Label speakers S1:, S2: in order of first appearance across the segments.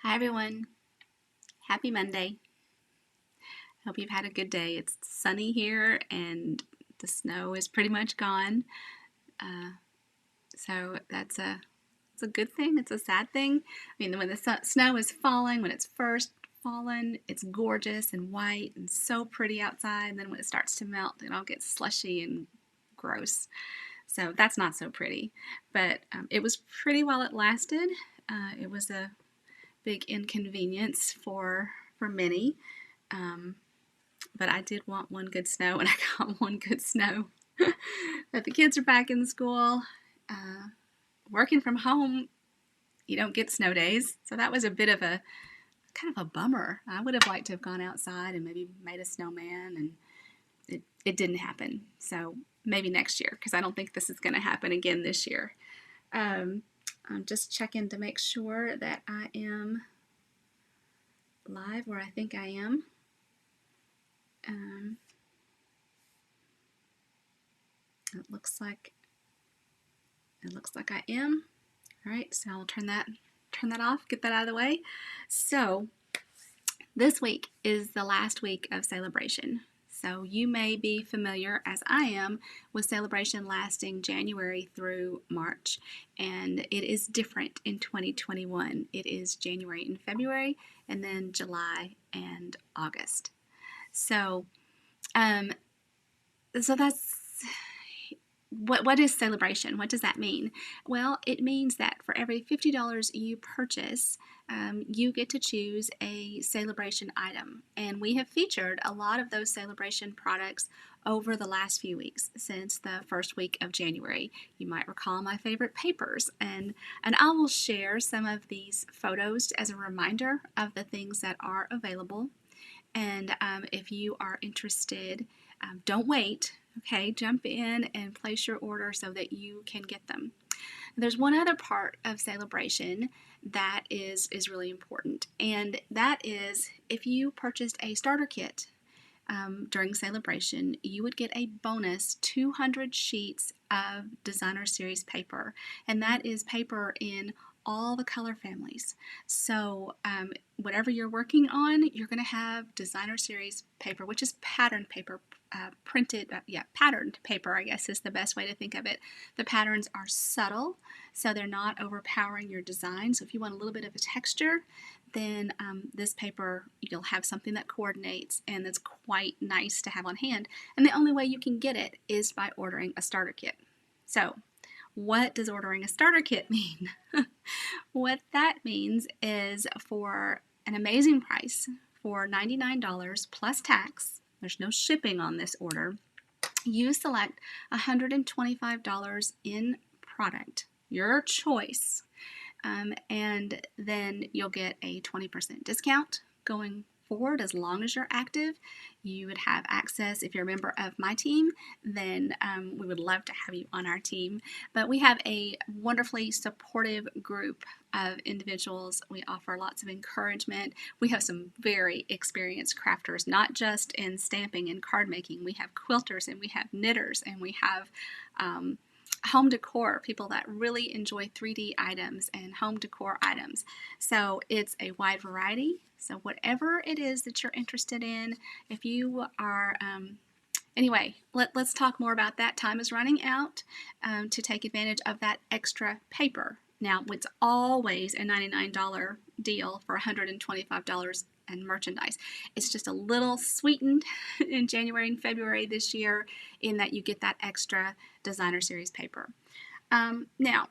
S1: Hi everyone. Happy Monday. Hope you've had a good day. It's sunny here and the snow is pretty much gone. Uh, so it's a good thing. It's a sad thing. I mean, when the snow is falling, when it's first fallen, it's gorgeous and white and so pretty outside. And then when it starts to melt, it all gets slushy and gross. So that's not so pretty. But it was pretty while it lasted. It was a big inconvenience for many. Um, but I did want one good snow, and I got one good snow. But the kids are back in school. Uh, Working from home, you don't get snow days, so that was a bit of a kind of a bummer. I would have liked to have gone outside and maybe made a snowman, and it didn't happen. So maybe next year, because I don't think this is going to happen again this year. Um, I'm just checking to make sure that I am live where I think I am. Um, it looks like I am. All right, so I'll turn that off, get that out of the way. So this week is the last week of celebration. So you may be familiar, as I am, with celebration lasting January through March, and it is different in 2021. It is January and February, and then July and August. So, um, so that's what is celebration? What does that mean? Well, it means that for every $50 you purchase, you get to choose a celebration item. And we have featured a lot of those celebration products over the last few weeks since the first week of January. You might recall my favorite papers, and I will share some of these photos as a reminder of the things that are available. And if you are interested, don't wait. Okay, jump in and place your order so that you can get them. There's one other part of celebration that is really important, and that is if you purchased a starter kit during celebration, you would get a bonus 200 sheets of designer series paper, and that is paper in all the color families. So whatever you're working on, you're going to have designer series paper, which is patterned paper, patterned paper, I guess is the best way to think of it. The patterns are subtle, so they're not overpowering your design. So if you want a little bit of a texture, then this paper, you'll have something that coordinates and that's quite nice to have on hand. And the only way you can get it is by ordering a starter kit. So what does ordering a starter kit mean? What that means is for an amazing price, for $99 plus tax, there's no shipping on this order, you select $125 in product, your choice, and then you'll get a 20% discount going forward. As long as you're active, you would have access. If you're a member of my team, then we would love to have you on our team. But we have a wonderfully supportive group of individuals. We offer lots of encouragement. We have some very experienced crafters, not just in stamping and card making. We have quilters and we have knitters and we have home decor, people that really enjoy 3D items and home decor items. So it's a wide variety. So whatever it is that you're interested in, if you are, anyway, let's talk more about that. Time is running out to take advantage of that extra paper. Now, it's always a $99 deal for $125 and merchandise. It's just a little sweetened in January and February this year in that you get that extra designer series paper. Now,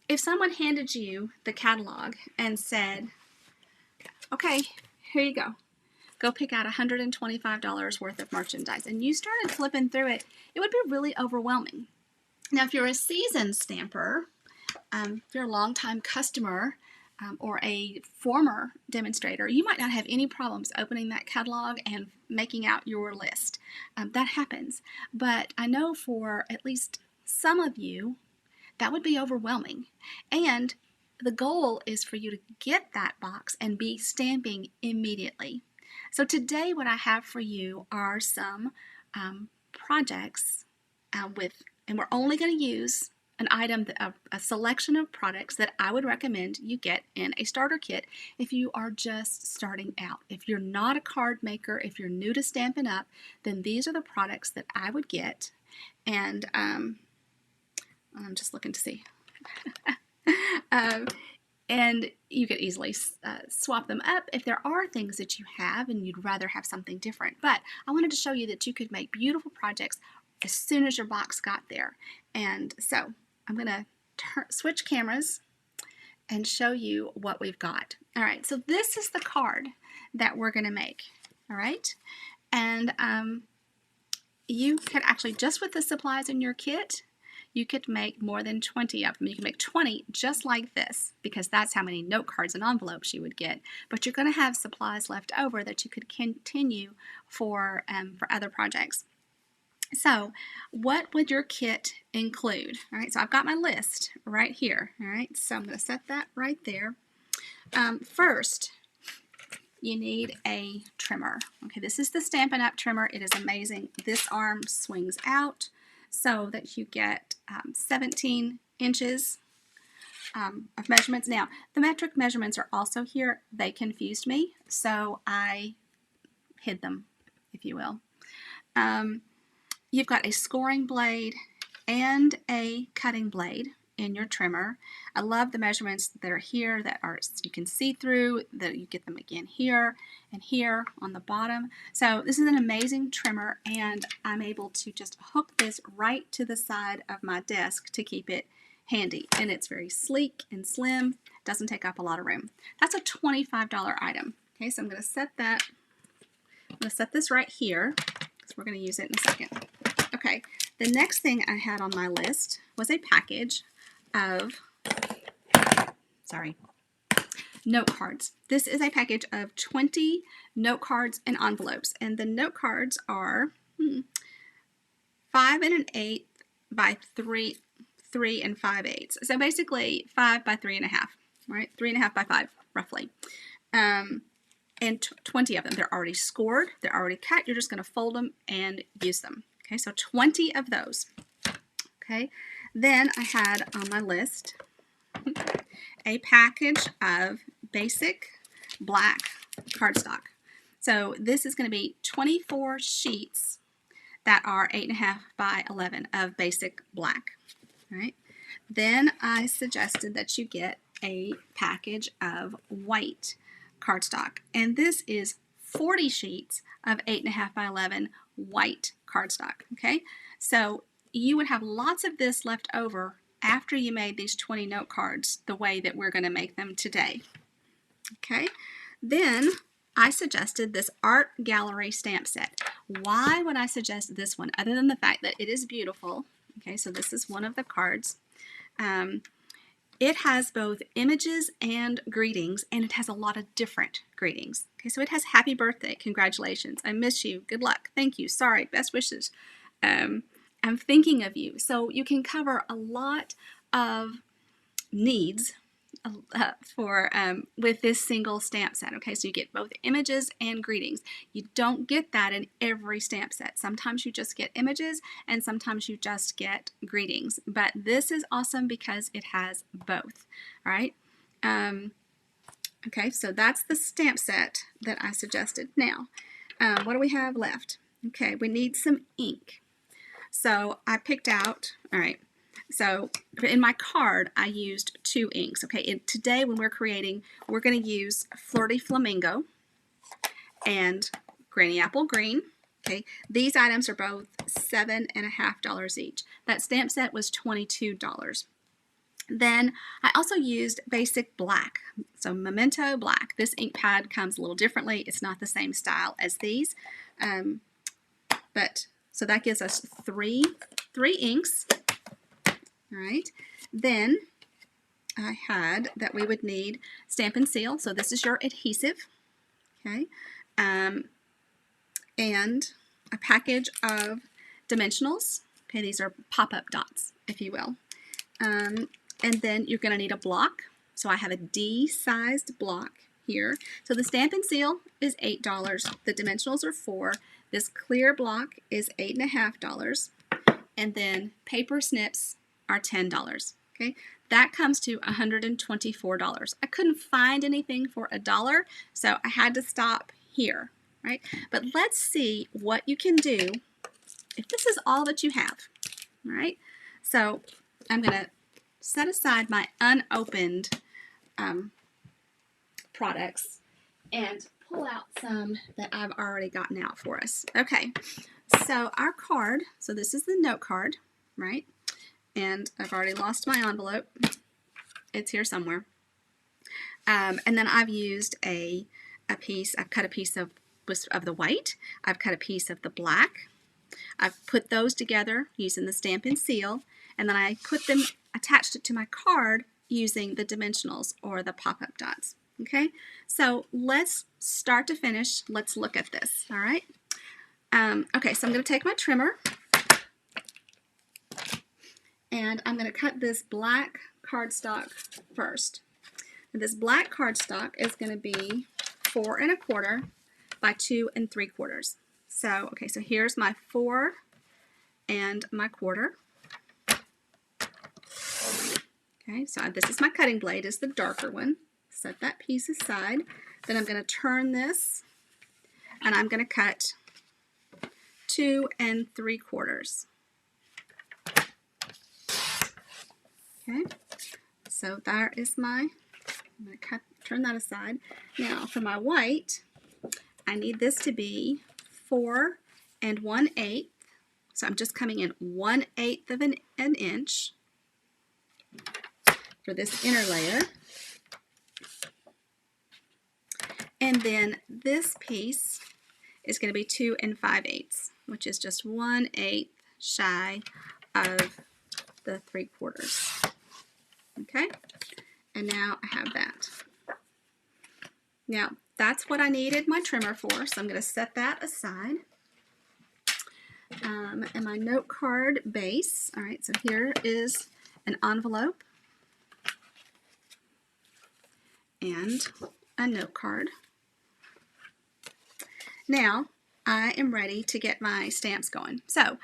S1: if someone handed you the catalog and said, okay, here you go pick out $125 worth of merchandise, and you started flipping through it, it would be really overwhelming. Now, if you're a seasoned stamper, if you're a longtime customer, or a former demonstrator, you might not have any problems opening that catalog and making out your list. That happens. But I know for at least some of you, that would be overwhelming. And the goal is for you to get that box and be stamping immediately. So today what I have for you are some projects and we're only going to use an item, a selection of products that I would recommend you get in a starter kit if you are just starting out. If you're not a card maker, if you're new to Stampin' Up, then these are the products that I would get. And I'm just looking to see. And you could easily swap them up if there are things that you have and you'd rather have something different. But I wanted to show you that you could make beautiful projects as soon as your box got there. And so I'm going to switch cameras and show you what we've got. All right, so this is the card that we're going to make. All right, and you could actually, just with the supplies in your kit, you could make more than 20 of them. You can make 20 just like this, because that's how many note cards and envelopes you would get. But you're going to have supplies left over that you could continue for other projects. So what would your kit include? All right, so I've got my list right here. All right, so I'm going to set that right there. First, you need a trimmer. Okay, this is the Stampin' Up! Trimmer. It is amazing. This arm swings out so that you get 17 inches of measurements. Now, the metric measurements are also here. They confused me, so I hid them, if you will. You've got a scoring blade and a cutting blade in your trimmer. I love the measurements that are here that are you can see through, that you get them again here and here on the bottom. So this is an amazing trimmer, and I'm able to just hook this right to the side of my desk to keep it handy. And it's very sleek and slim, doesn't take up a lot of room. That's a $25 item. Okay, so I'm going to set that. I'm going to set this right here because we're going to use it in a second. Okay, the next thing I had on my list was a package of, note cards. This is a package of 20 note cards and envelopes, and the note cards are 5 1/8 by 3 5/8. So basically 5 by 3 1/2, right? 3 1/2 by 5, roughly. And 20 of them. They're already scored. They're already cut. You're just going to fold them and use them. Okay, so 20 of those. Okay, then I had on my list a package of basic black cardstock. So this is going to be 24 sheets that are 8 1/2 by 11 of basic black. All right. Then I suggested that you get a package of white cardstock, and this is 40 sheets of 8 1/2 by 11 white cardstock. Okay, so you would have lots of this left over after you made these 20 note cards the way that we're going to make them today. Okay, then I suggested this art gallery stamp set. Why would I suggest this one other than the fact that it is beautiful? Okay, so this is one of the cards. It has both images and greetings, and it has a lot of different greetings. Okay, so it has happy birthday, congratulations, I miss you, good luck, thank you, sorry, best wishes, I'm thinking of you. So you can cover a lot of needs with this single stamp set. Okay, so you get both images and greetings. You don't get that in every stamp set. Sometimes you just get images and sometimes you just get greetings, but this is awesome because it has both. All right, okay, so that's the stamp set that I suggested. Now what do we have left? Okay, we need some ink. So I picked out, all right, so in my card, I used 2 inks. Okay, today when we're creating, we're going to use Flirty Flamingo and Granny Apple Green. Okay, these items are both $7.50 each. That stamp set was $22. Then I also used basic black, so Memento Black. This ink pad comes a little differently. It's not the same style as these, but so that gives us three inks. All right, then I had that we would need Stampin' Seal, so this is your adhesive, okay, and a package of dimensionals. Okay, these are pop-up dots, if you will, and then you're going to need a block. So I have a D-sized block here. So the Stampin' Seal is $8. The dimensionals are $4. This clear block is $8.50, and then paper snips are $10. Okay, that comes to $124. I couldn't find anything for $1, so I had to stop here, right? But let's see what you can do if this is all that you have, all right? So I'm going to set aside my unopened products and pull out some that I've already gotten out for us. Okay, so our card, so this is the note card, right? And I've already lost my envelope. It's here somewhere. And then I've used I've cut a piece of the white. I've cut a piece of the black. I've put those together using the Stampin' Seal, and then I attached it to my card using the dimensionals or the pop-up dots. Okay, so let's start to finish. Let's look at this, all right? Okay, so I'm going to take my trimmer, and I'm going to cut this black cardstock first. And this black cardstock is going to be 4 1/4 by 2 3/4. So, okay, so here's my 4 1/4. Okay, so this is my cutting blade, is the darker one. Set that piece aside. Then I'm going to turn this, and I'm going to cut 2 3/4. Okay, so there is I'm going to turn that aside. Now for my white, I need this to be 4 1/8. So I'm just coming in 1/8 of an inch for this inner layer. And then this piece is going to be 2 5/8, which is just 1/8 shy of the 3/4. Okay, and now I have that. Now that's what I needed my trimmer for, so I'm going to set that aside. And my note card base. All right, so here is an envelope and a note card. Now I am ready to get my stamps going. So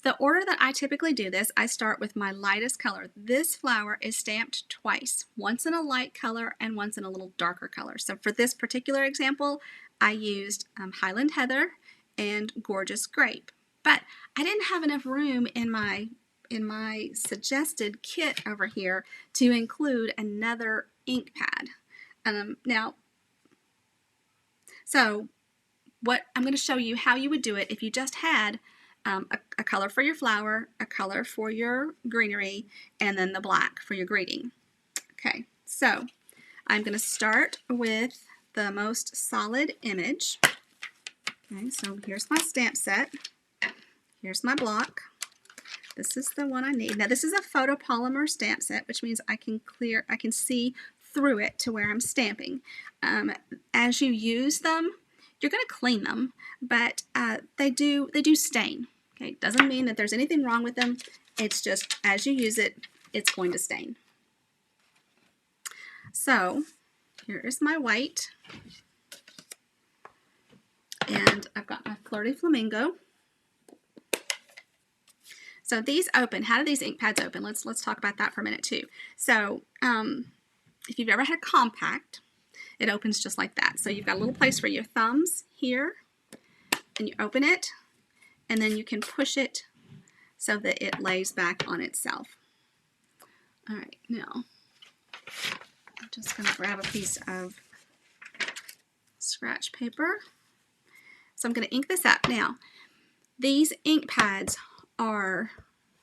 S1: the order that I typically do this, I start with my lightest color. This flower is stamped twice, once in a light color and once in a little darker color. So for this particular example, I used Highland Heather and Gorgeous Grape. But I didn't have enough room in my suggested kit over here to include another ink pad. So what I'm going to show you how you would do it if you just had a color for your flower, a color for your greenery, and then the black for your greeting. Okay, so I'm going to start with the most solid image. Okay, so here's my stamp set. Here's my block. This is the one I need. Now this is a photopolymer stamp set, which means I can see through it to where I'm stamping. As you use them, you're going to clean them, but they do stain. Okay, it doesn't mean that there's anything wrong with them. It's just as you use it, it's going to stain. So here is my white, and I've got my Flirty Flamingo. So these open. How do these ink pads open? Let's talk about that for a minute too. So if you've ever had compact, it opens just like that. So you've got a little place for your thumbs here, and you open it, and then you can push it so that it lays back on itself. All right, now I'm just going to grab a piece of scratch paper. So I'm going to ink this up. Now, these ink pads are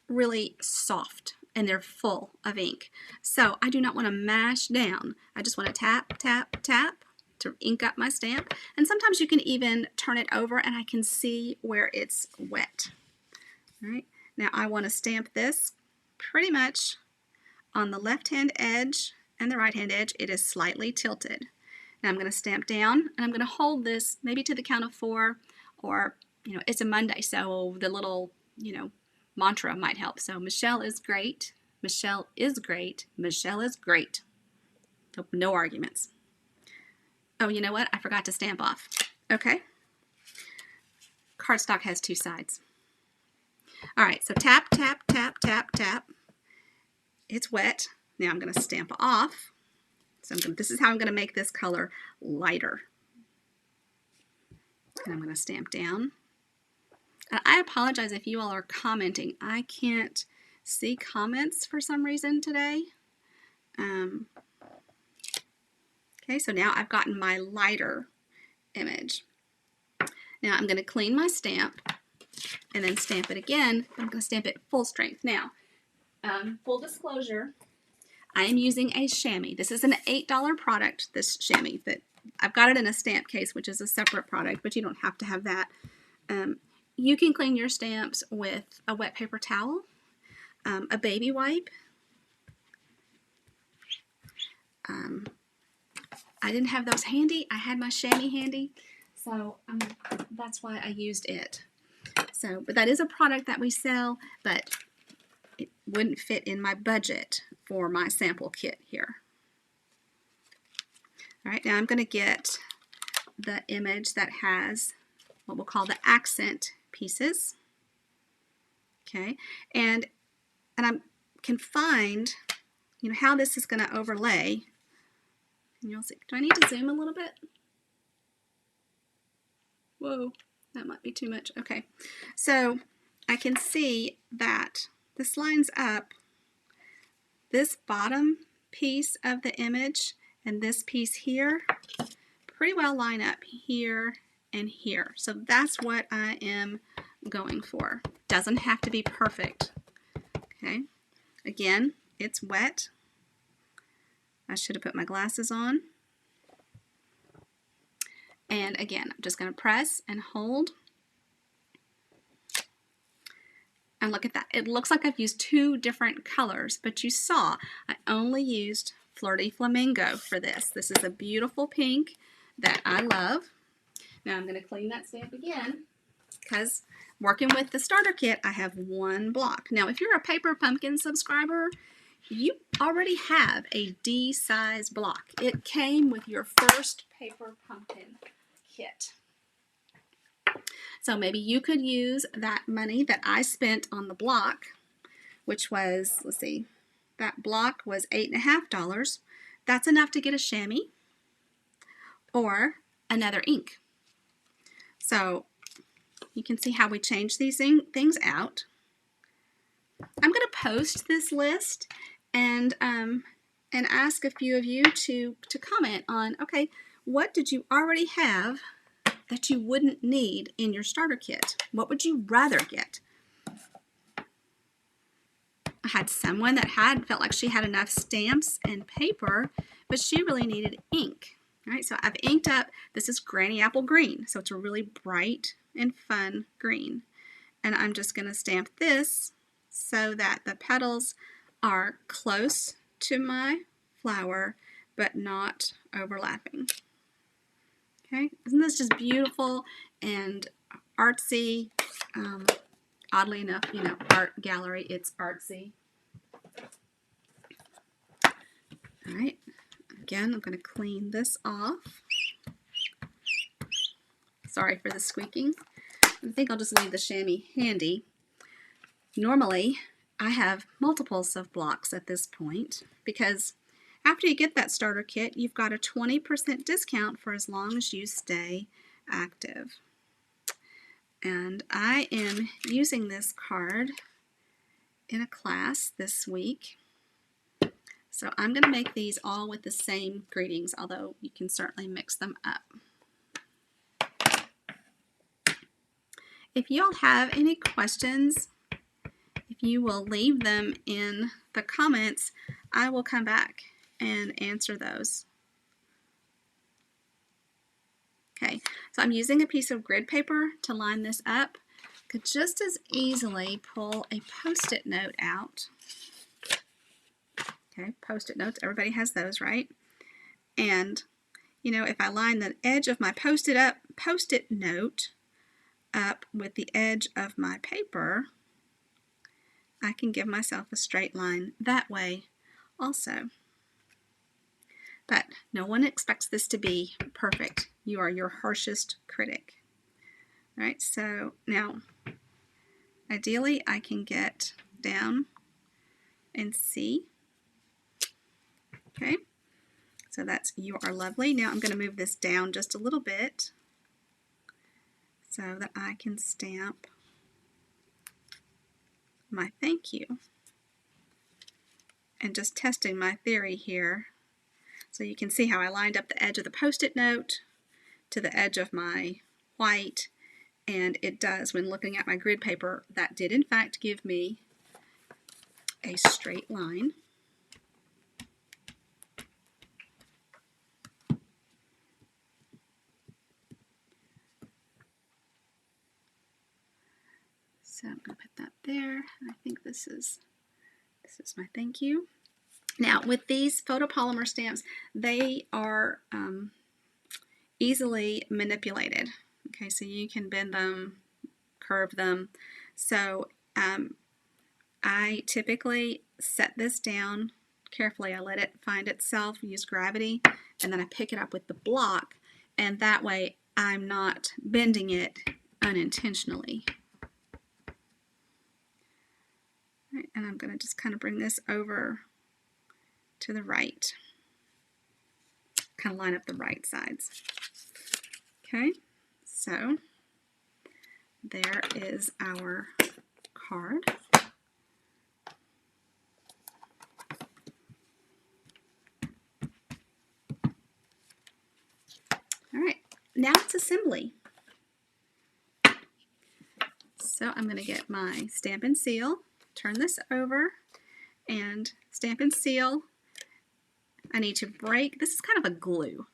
S1: really soft and they're full of ink. So I do not want to mash down. I just want to tap, tap, tap to ink up my stamp. And sometimes you can even turn it over and I can see where it's wet. All right. Now I want to stamp this pretty much on the left-hand edge and the right-hand edge. It is slightly tilted. Now I'm going to stamp down and I'm going to hold this maybe to the count of 4, or it's a Monday, so the little mantra might help. So Michelle is great. Michelle is great. Michelle is great. No arguments. Oh, you know what? I forgot to stamp off. Okay. Cardstock has 2 sides. All right, so tap, tap, tap, tap, tap. it's wet. Now I'm going to stamp off. So this is how I'm going to make this color lighter. And I'm going to stamp down. I apologize if you all are commenting. I can't see comments for some reason today. Okay, so now I've gotten my lighter image. Now I'm going to clean my stamp and then stamp it again. I'm going to stamp it full strength. Now, full disclosure, I am using a chamois. This is an $8 product, this chamois. That I've got it in a stamp case, which is a separate product, but you don't have to have that. You can clean your stamps with a wet paper towel, a baby wipe. I didn't have those handy. I had my chamois handy, so that's why I used it. So, but that is a product that we sell, but it wouldn't fit in my budget for my sample kit here. All right, now I'm going to get the image that has what we'll call the accent pieces. Okay, and I can find, how this is going to overlay. And you'll see. Do I need to zoom a little bit? Whoa, that might be too much. Okay, so I can see that this lines up this bottom piece of the image and this piece here pretty well line up here and here. So that's what I am going for. Doesn't have to be perfect. Okay, again, it's wet. I should have put my glasses on. And again, I'm just going to press and hold. And look at that. It looks like I've used two different colors, but you saw I only used Flirty Flamingo for this. This is a beautiful pink that I love. Now I'm going to clean that stamp again because working with the starter kit, I have one block. Now, if you're a Paper Pumpkin subscriber, you already have a D size block. It came with your first Paper Pumpkin kit. So maybe you could use that money that I spent on the block, which was, let's see, that block was $8.50. That's enough to get a chamois or another ink. So you can see how we change these things out. I'm going to post this list and ask a few of you to comment on, okay, what did you already have that you wouldn't need in your starter kit? What would you rather get? I had someone that felt like she had enough stamps and paper, but she really needed ink. All right, so I've inked up, this is Granny Apple Green, so it's a really bright and fun green. And I'm just going to stamp this so that the petals are close to my flower, but not overlapping. Okay, isn't this just beautiful and artsy? Oddly enough, art gallery, it's artsy. All right, again, I'm going to clean this off. Sorry for the squeaking. I think I'll just leave the chamois handy. Normally, I have multiples of blocks at this point because after you get that starter kit, you've got a 20% discount for as long as you stay active. And I am using this card in a class this week. So I'm going to make these all with the same greetings, although you can certainly mix them up. If you all have any questions, if you will leave them in the comments, I will come back and answer those. Okay, so I'm using a piece of grid paper to line this up. Could just as easily pull a Post-it note out. Okay, Post-it notes, everybody has those, right? And, if I line the edge of my Post-it note up with the edge of my paper, I can give myself a straight line that way also. But no one expects this to be perfect. You are your harshest critic. All right, so now, ideally I can get down and see Okay, so that's "You Are Lovely." Now I'm going to move this down just a little bit so that I can stamp my thank you. And just testing my theory here. So you can see how I lined up the edge of the Post-it note to the edge of my white, and it does, when looking at my grid paper, that did in fact give me a straight line. So I'm going to put that there, and I think this is my thank you. Now with these photopolymer stamps, they are easily manipulated. Okay, so you can bend them, curve them. So I typically set this down carefully. I let it find itself, use gravity, and then I pick it up with the block, and that way I'm not bending it unintentionally. All right, and I'm going to just kind of bring this over to the right. Kind of line up the right sides. Okay, so there is our card. All right, now it's assembly. So I'm going to get my stamp and seal, turn this over, and stamp and seal. I need to break, this is kind of a glue,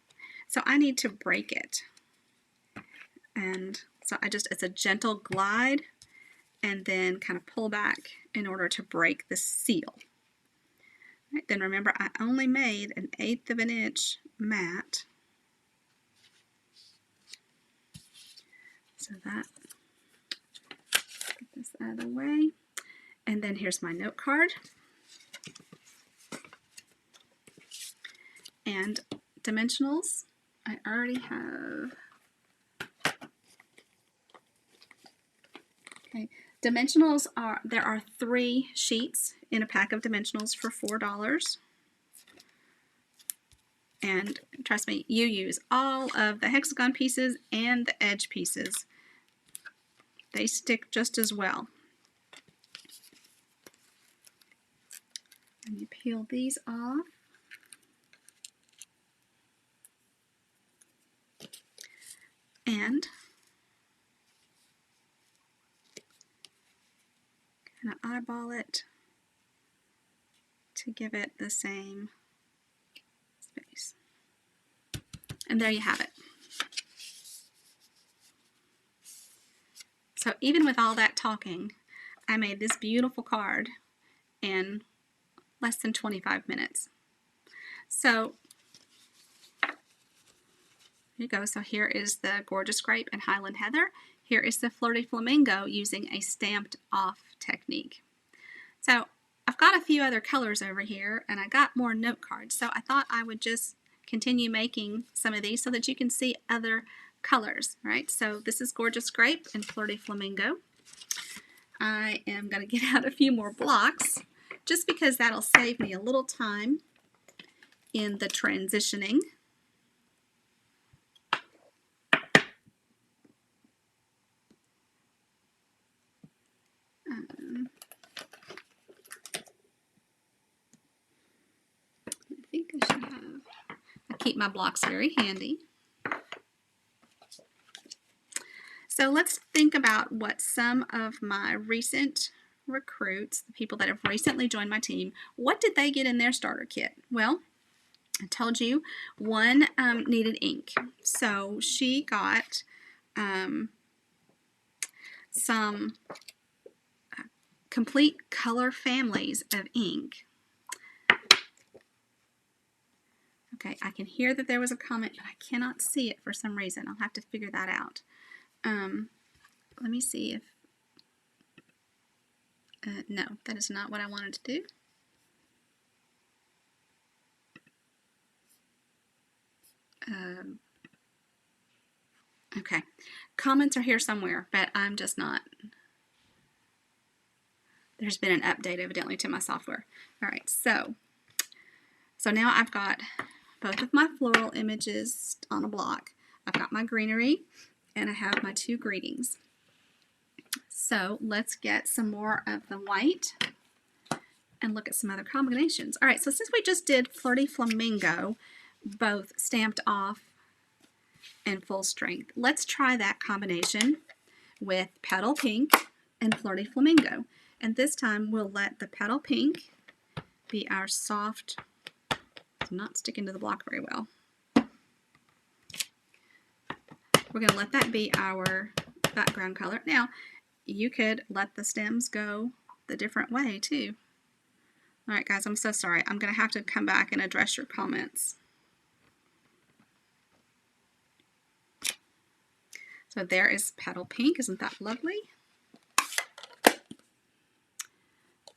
S1: so I need to break it. And so it's a gentle glide and then kind of pull back in order to break the seal. Right, then remember, I only made 1/8 of an inch mat. So that, get this out of the way. And then here's my note card. And dimensionals, I already have. Okay, dimensionals there are 3 sheets in a pack of dimensionals for $4. And trust me, you use all of the hexagon pieces and the edge pieces. They stick just as well. And you peel these off. And kind of eyeball it to give it the same space. And there you have it. So even with all that talking, I made this beautiful card in less than 25 minutes. So here you go. So here is the Gorgeous Grape and Highland Heather. Here is the Flirty Flamingo using a stamped off technique. So I've got a few other colors over here, and I got more note cards. So I thought I would just continue making some of these so that you can see other colors. Right? So this is Gorgeous Grape and Flirty Flamingo. I am going to get out a few more blocks just because that'll save me a little time in the transitioning. I think I should have. I keep my blocks very handy. So let's think about what some of my recent recruits, the people that have recently joined my team, what did they get in their starter kit? Well, I told you one needed ink. So she got some complete color families of ink. Okay, I can hear that there was a comment, but I cannot see it for some reason. I'll have to figure that out. Let me see if... no, that is not what I wanted to do. Okay, comments are here somewhere, but I'm just not... There's been an update evidently to my software. All right, so So now I've got both of my floral images on a block. I've got my greenery and I have my 2 greetings. So let's get some more of the white and look at some other combinations. All right, so since we just did Flirty Flamingo, both stamped off and full strength, let's try that combination with Petal Pink and Flirty Flamingo. And this time we'll let the Petal Pink be our soft, it's not sticking to the block very well. We're going to let that be our background color. Now, you could let the stems go the different way too. All right, guys, I'm so sorry. I'm going to have to come back and address your comments. So there is Petal Pink. Isn't that lovely?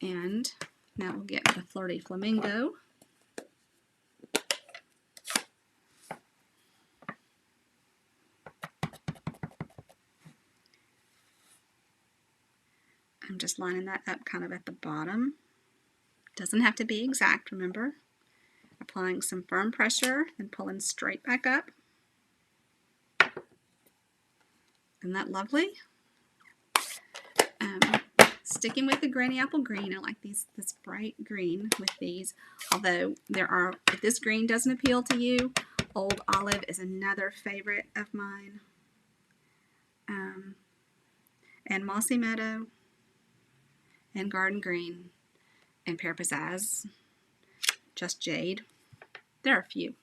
S1: And now we'll get the Flirty Flamingo. I'm just lining that up kind of at the bottom. Doesn't have to be exact, remember? Applying some firm pressure and pulling straight back up. Isn't that lovely? Sticking with the Granny Apple Green, I like this bright green with these. Although if this green doesn't appeal to you, Old Olive is another favorite of mine. And Mossy Meadow, and Garden Green, and Pear Pizzazz, Just Jade. There are a few.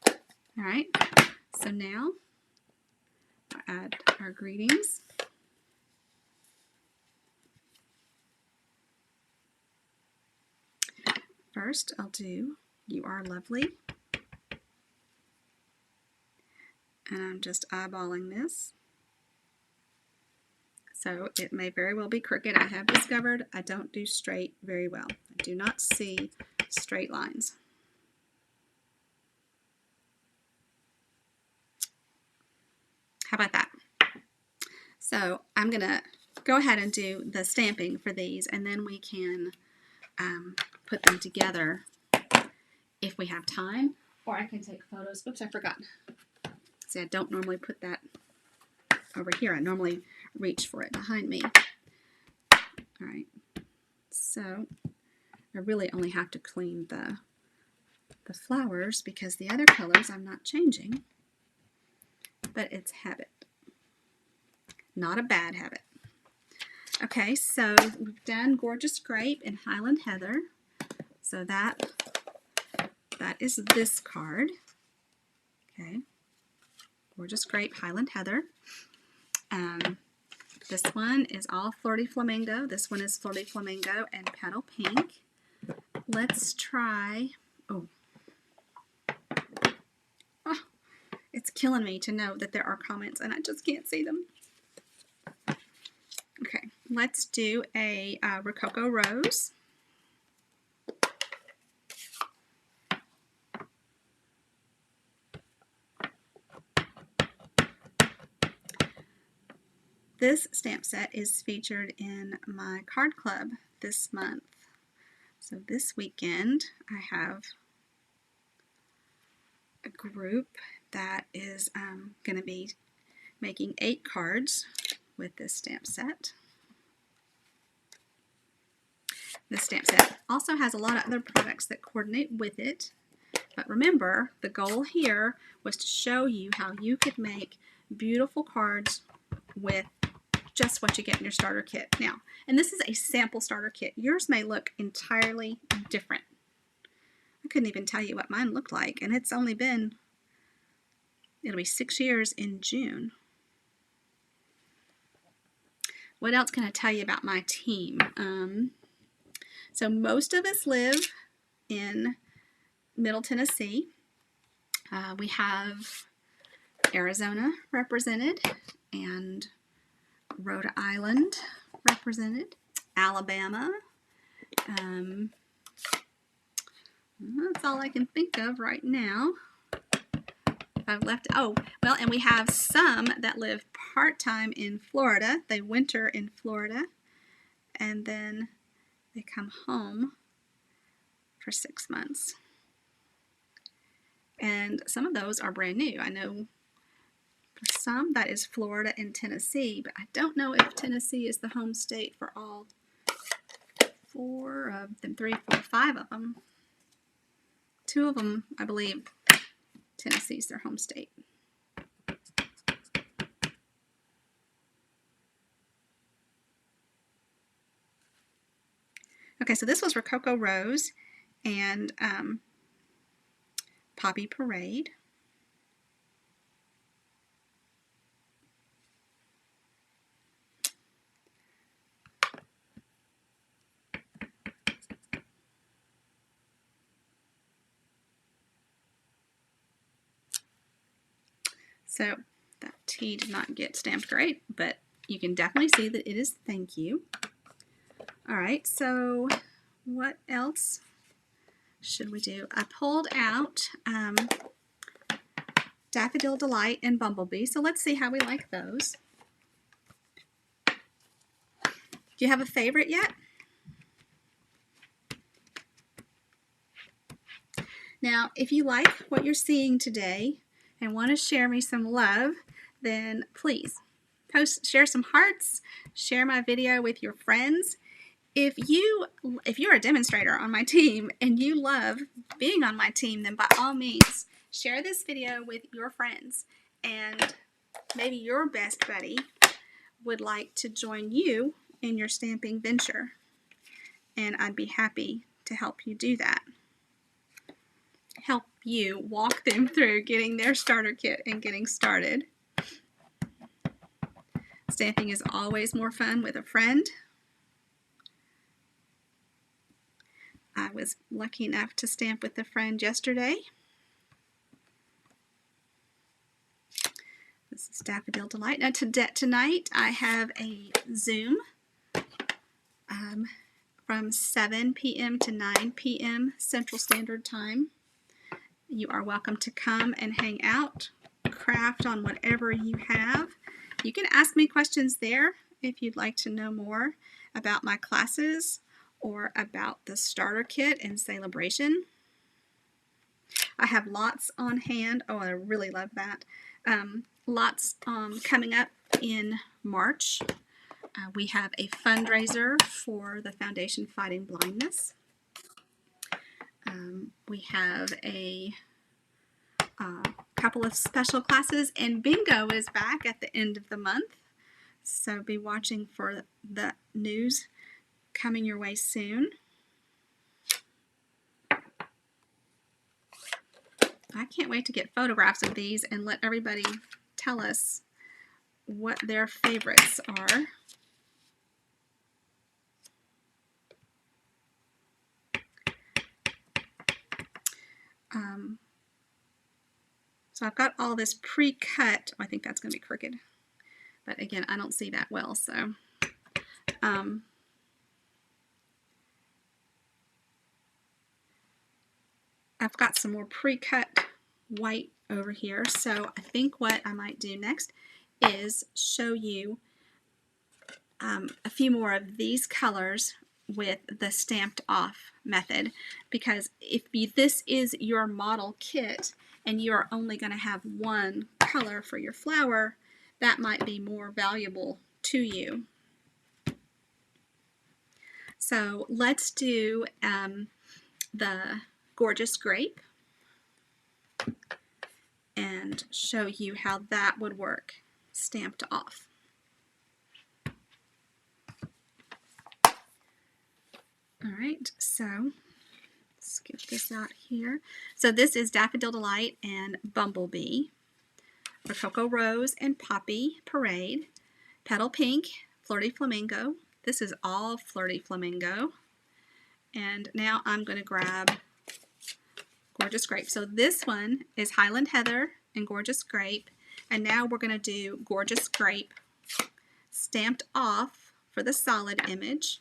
S1: All right, so now I'll add our greetings. First, I'll do You Are Lovely. And I'm just eyeballing this. So it may very well be crooked. I have discovered I don't do straight very well. I do not see straight lines. How about that? So I'm going to go ahead and do the stamping for these, and then we can put them together if we have time, or I can take photos. Oops, I forgot. See, I don't normally put that over here. I normally reach for it behind me. All right, so I really only have to clean the flowers because the other colors I'm not changing, but it's habit, not a bad habit. Okay, so we've done Gorgeous Grape and Highland Heather. So that is this card. Okay, Gorgeous Grape, Highland Heather. This one is all Flirty Flamingo. This one is Flirty Flamingo and Petal Pink. Let's try, oh, it's killing me to know that there are comments and I just can't see them. Okay, let's do a Rococo Rose. This stamp set is featured in my card club this month. So this weekend I have a group that is going to be making 8 cards with this stamp set. This stamp set also has a lot of other products that coordinate with it. But remember, the goal here was to show you how you could make beautiful cards with just what you get in your starter kit. Now, and this is a sample starter kit. Yours may look entirely different. I couldn't even tell you what mine looked like, and it's only been, it'll be 6 years in June. What else can I tell you about my team? So most of us live in Middle Tennessee. We have Arizona represented and Rhode Island represented, Alabama. That's all I can think of right now. I've left, oh, well, and we have some that live part-time in Florida. They winter in Florida, and then they come home for 6 months. And some of those are brand new. I know for some that is Florida and Tennessee, but I don't know if Tennessee is the home state for all 4 of them, 3, 4, 5 of them. 2 of them, I believe, Tennessee's their home state. Okay, so this was Rococo Rose and Poppy Parade. So that T did not get stamped great, but you can definitely see that it is thank you. All right, so what else should we do? I pulled out Daffodil Delight and Bumblebee, so let's see how we like those. Do you have a favorite yet? Now, if you like what you're seeing today and want to share me some love, then please share some hearts, share my video with your friends. If you're a demonstrator on my team and you love being on my team, then by all means, share this video with your friends. And maybe your best buddy would like to join you in your stamping venture. And I'd be happy to help you do that. Help you walk them through getting their starter kit and getting started. Stamping is always more fun with a friend. I was lucky enough to stamp with a friend yesterday. This is Daffodil Delight. Now tonight I have a Zoom from 7 p.m. to 9 p.m. Central Standard Time. You are welcome to come and hang out, craft on whatever you have. You can ask me questions there if you'd like to know more about my classes or about the starter kit and celebration. I have lots on hand. Oh, I really love that. Lots coming up in March. We have a fundraiser for the Foundation Fighting Blindness. We have a couple of special classes, and bingo is back at the end of the month. So be watching for the news coming your way soon. I can't wait to get photographs of these and let everybody tell us what their favorites are. So I've got all this pre-cut. I think that's going to be crooked. But again, I don't see that well, so I've got some more pre-cut white over here. So I think what I might do next is show you a few more of these colors with the stamped off method, because if this is your model kit and you are only going to have one color for your flower, that might be more valuable to you. So let's do the Gorgeous Grape and show you how that would work stamped off. All right, so let's get this out here. So this is Daffodil Delight and Bumblebee, Rococo Rose and Poppy Parade, Petal Pink, Flirty Flamingo. This is all Flirty Flamingo. And now I'm going to grab Gorgeous Grape. So this one is Highland Heather and Gorgeous Grape. And now we're going to do Gorgeous Grape stamped off for the solid image.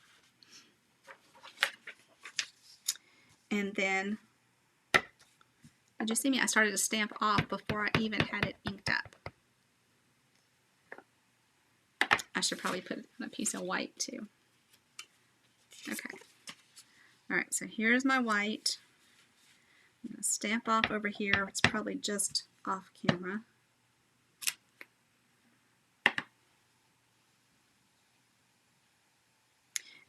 S1: And then, did you see me? I started to stamp off before I even had it inked up. I should probably put it on a piece of white too. Okay. Alright, so here's my white. I'm going to stamp off over here. It's probably just off camera.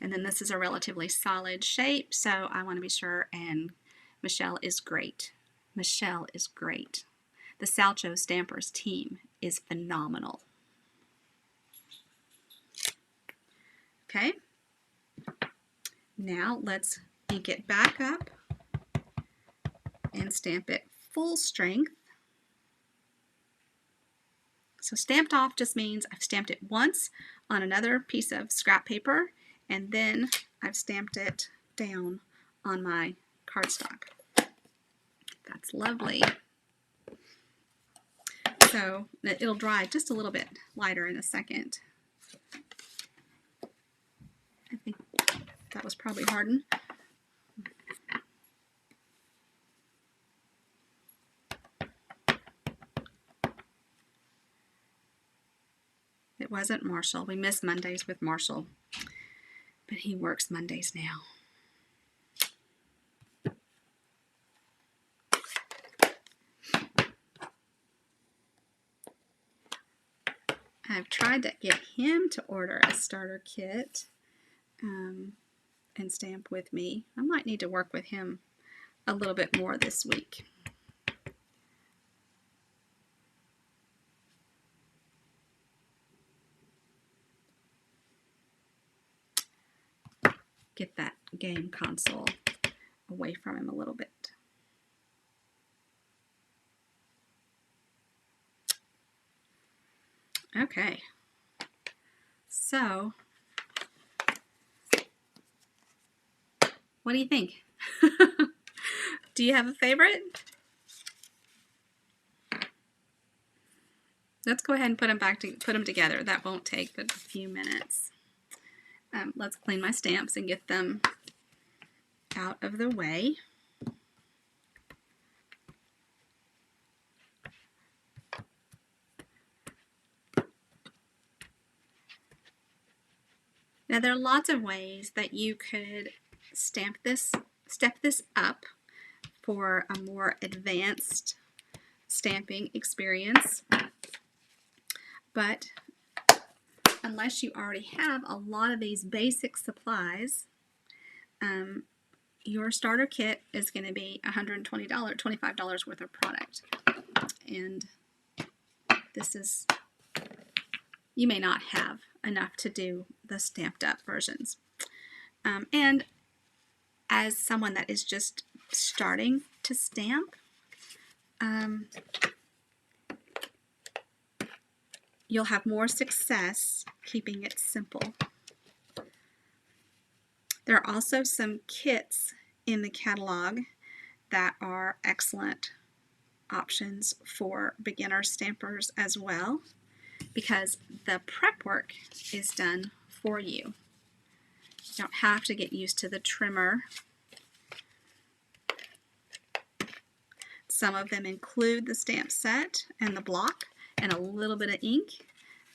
S1: And then this is a relatively solid shape, so I want to be sure, and Michelle is great. Michelle is great. The Salcho Stampers team is phenomenal. Okay, now let's ink it back up and stamp it full strength. So stamped off just means I've stamped it once on another piece of scrap paper, and then I've stamped it down on my cardstock. That's lovely. So it'll dry just a little bit lighter in a second. I think that was probably hardened. It wasn't Marshall. We miss Mondays with Marshall, but he works Mondays now. I've tried to get him to order a starter kit and stamp with me. I might need to work with him a little bit more this week. Get that game console away from him a little bit. Okay, so what do you think? Do you have a favorite? Let's go ahead and put them together. That won't take but a few minutes. Let's clean my stamps and get them out of the way. Now there are lots of ways that you could step this up for a more advanced stamping experience, but unless you already have a lot of these basic supplies, your starter kit is going to be $120, $25 worth of product, and this is, you may not have enough to do the stamped up versions. And as someone that is just starting to stamp, you'll have more success keeping it simple. There are also some kits in the catalog that are excellent options for beginner stampers as well, because the prep work is done for you. You don't have to get used to the trimmer. Some of them include the stamp set and the block and a little bit of ink,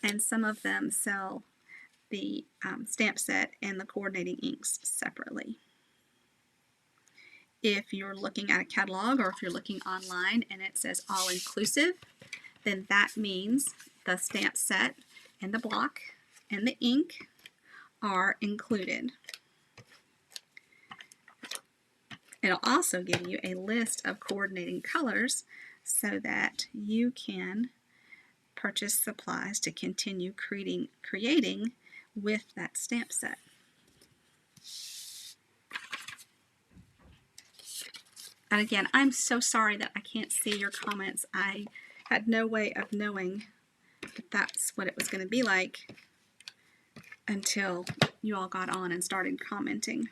S1: and some of them sell the stamp set and the coordinating inks separately. If you're looking at a catalog or if you're looking online and it says all-inclusive, then that means the stamp set and the block and the ink are included. It'll also give you a list of coordinating colors so that you can purchase supplies to continue creating with that stamp set. And again, I'm so sorry that I can't see your comments. I had no way of knowing that that's what it was going to be like until you all got on and started commenting.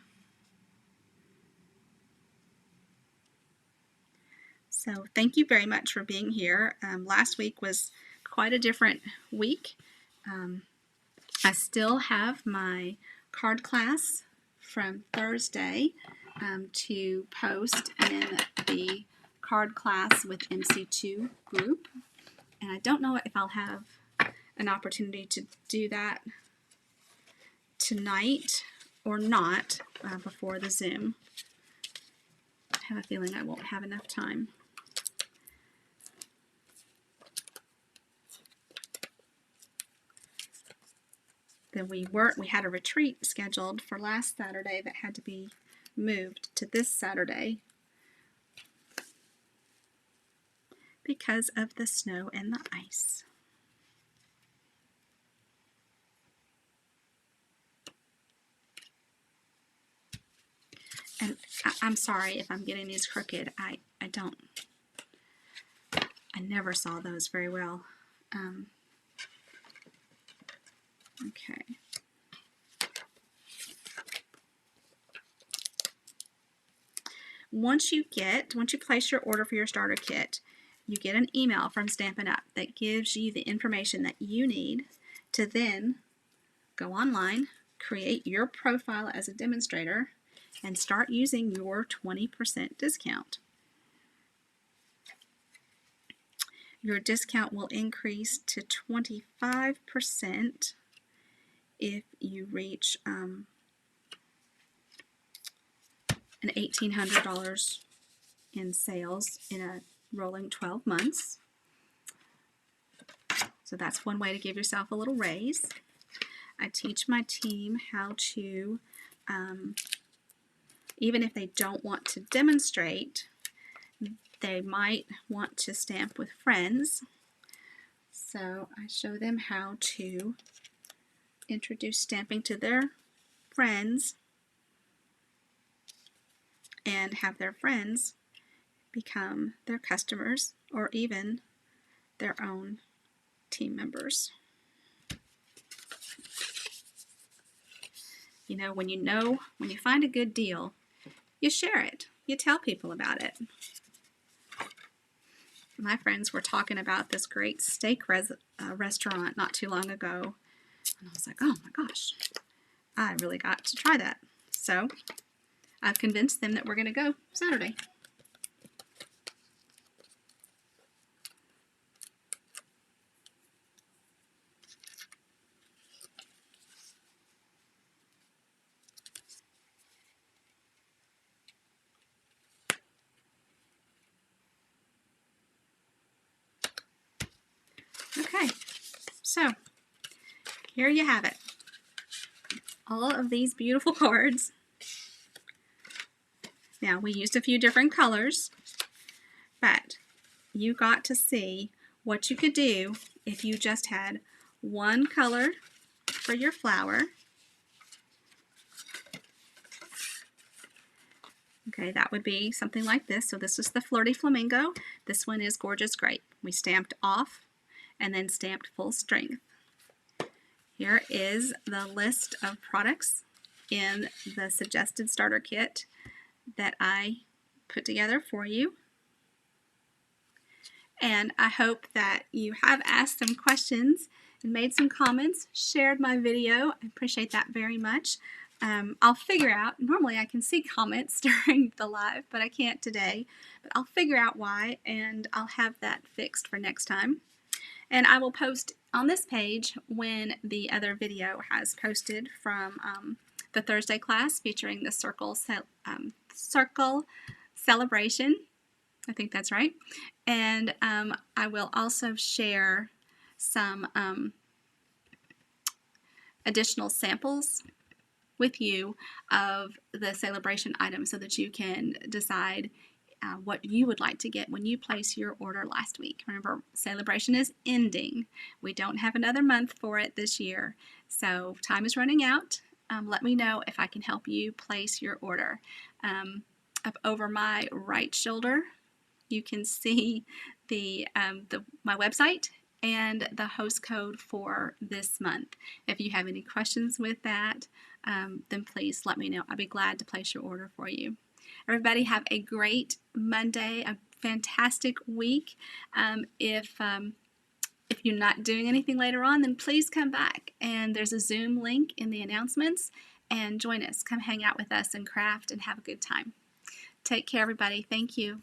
S1: So thank you very much for being here. Last week was quite a different week. I still have my card class from Thursday to post in the card class with MC2 group. And I don't know if I'll have an opportunity to do that tonight or not before the Zoom. have a feeling I won't have enough time. Then we had a retreat scheduled for last Saturday that had to be moved to this Saturday because of the snow and the ice. And I'm sorry if I'm getting these crooked. I never saw those very well. Okay. Once you place your order for your starter kit, you get an email from Stampin' Up! That gives you the information that you need to then go online, create your profile as a demonstrator, and start using your 20% discount. Your discount will increase to 25% if you reach an $1,800 in sales in a rolling 12 months. So that's one way to give yourself a little raise. I teach my team how to, even if they don't want to demonstrate, they might want to stamp with friends. So I show them how to introduce stamping to their friends and have their friends become their customers or even their own team members. When you find a good deal, you share it. You tell people about it. My friends were talking about this great steak restaurant not too long ago, and I was like, oh my gosh, I really got to try that. So I've convinced them that we're going to go Saturday. Okay, so here you have it. All of these beautiful cards. Now, we used a few different colors, but you got to see what you could do if you just had one color for your flower. Okay, that would be something like this. So this is the Flirty Flamingo. This one is Gorgeous Grape. We stamped off and then stamped full strength. Here is the list of products in the suggested starter kit that I put together for you. And I hope that you have asked some questions and made some comments, shared my video. I appreciate that very much. I'll figure out, normally I can see comments during the live, but I can't today. But I'll figure out why, and I'll have that fixed for next time. And I will post on this page when the other video has posted from the Thursday class featuring the circle celebration. I think that's right. And I will also share some additional samples with you of the celebration items so that you can decide what you would like to get when you place your order last week. Remember, celebration is ending. We don't have another month for it this year, so time is running out. Let me know if I can help you place your order. Up over my right shoulder, you can see my website and the host code for this month. If you have any questions with that, then please let me know. I'll be glad to place your order for you. Everybody have a great Monday, a fantastic week. If you're not doing anything later on, then please come back. And there's a Zoom link in the announcements, and join us. Come hang out with us and craft and have a good time. Take care, everybody. Thank you.